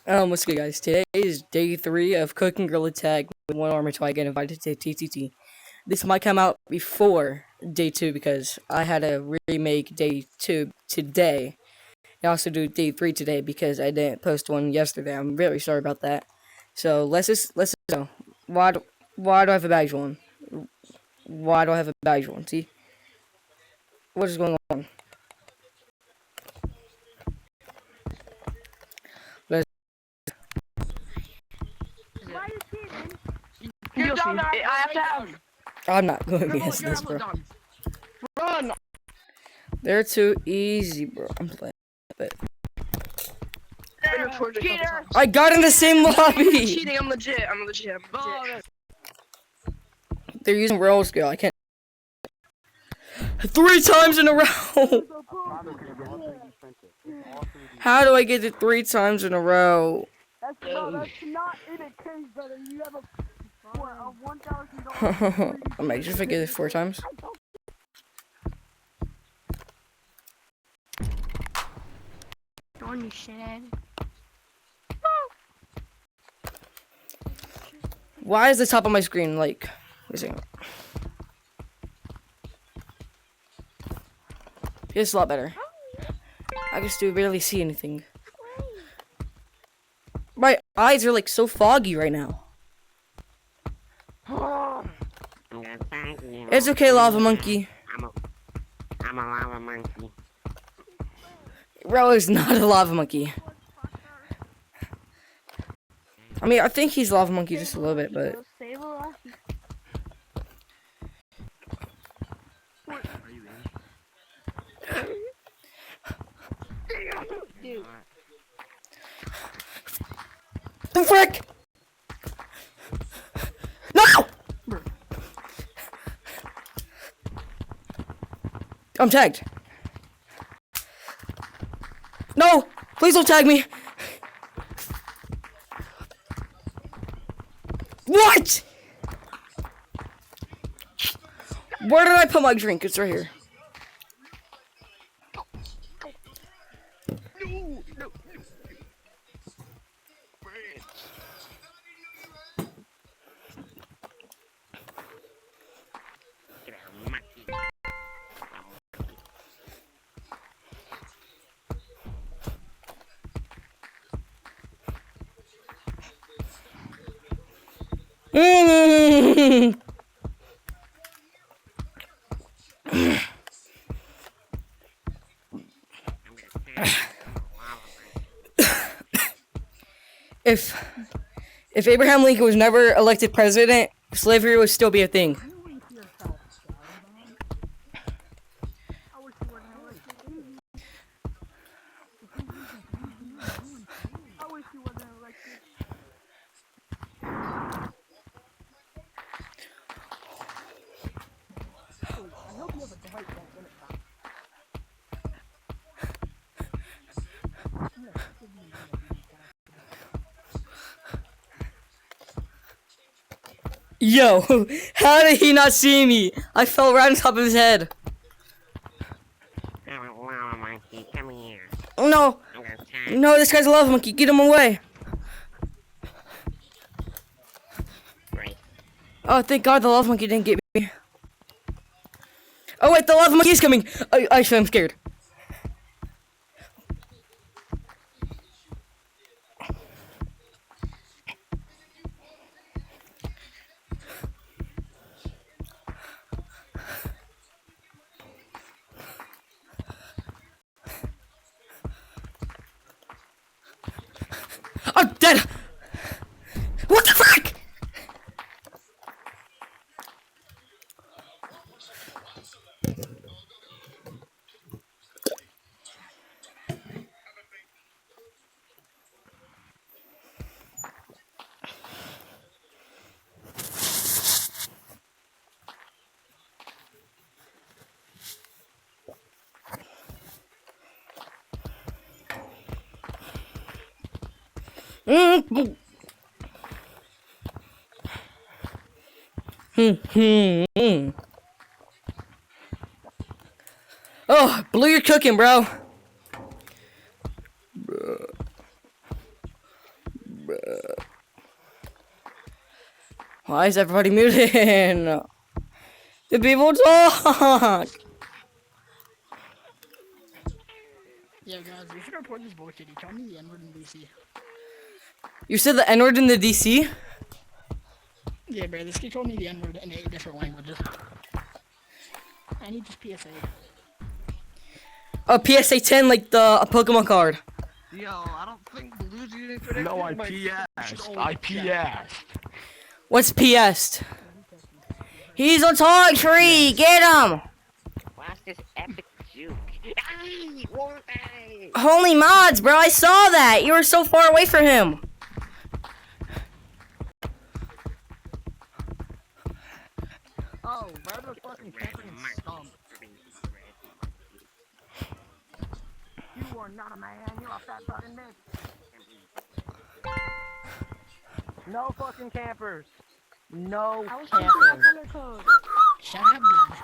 What's good, guys? Today is day 3 of cooking Gorilla Tag with one armor till I get invited to TTT. This might come out before day 2 because I had to remake day 2 today. I also do day 3 today because I didn't post one yesterday. I'm really sorry about that. So let's just go. Why do I have a badge one? Why do I have a badge one? See, what is going on? Let's, You're done. I have to have. I'm not going against this, bro. Run. They're too easy, bro. I'm playing. But Cheater. I got in the same lobby. Cheating. I'm legit. They're using roll skill. I can't. 3 times in a row. How do I get it 3 times in a row? That's not in a case, brother. You have a $1,000. I might just forget it 4 times. On you shithead. Why is the top of my screen like? It's a lot better. I just do barely see anything. My eyes are like so foggy right now. It's okay, lava monkey. I'm a lava monkey. Bro is not a lava monkey. I mean, I think he's lava monkey just a little bit, but. The frick! No! I'm tagged. No! Please don't tag me! What? Where did I put my drink? It's right here. If Abraham Lincoln was never elected president, slavery would still be a thing. Yo, how did he not see me? I fell right on top of his head. I'm a lava monkey. Come here. No, I'm gonna tag. no, this guy's a lava monkey. Get him away. Great. Oh, thank God the lava monkey didn't get me. Oh wait, the lava monkey is coming. Actually, I'm scared. I'm dead! What the fuck? Oh, Blue, you're cooking, bro. Why is everybody muting? The people talk. Yeah, guys, we should report this bullshit. He told me the N-word in DC. You said the N-word in the DC? Yeah, bro, this kid told me the N-word in 8 different languages. I need this PSA. Oh, PSA 10, like the a Pokemon card. Yo, I don't think Luigi predicted No, I my- PS'd. I PS'd. What's PS'd? He's on Toy Tree. Get him. Watch this epic juke. Ay, won't I? Holy mods, bro! I saw that. You were so far away from him. Oh, where the fucking camping stump? You are not a man, you're a fat fucking bitch. No fucking campers. No I was camping. color code. Shut up, blood.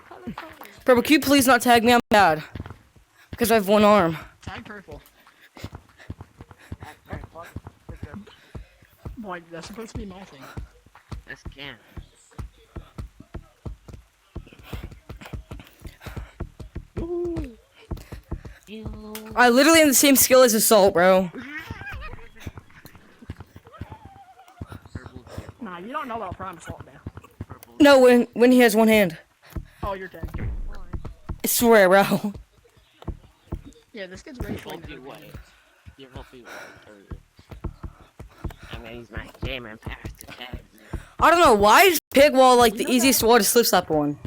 Color code. Bro, but can you please not tag me? I'm bad. Because I have one arm. Tag purple. Boy, that's supposed to be my thing. Let's camp. I literally have the same skill as Assault, bro. Nah, you don't know about Prime Assault now. No, when he has one hand. Oh, you're dead. I swear, bro. Yeah, this kid's ready for Healthy way. Your healthy way. I'm gonna use my jammer powers to tag. I don't know, why is Pigwall like the easiest wall to slip slap on?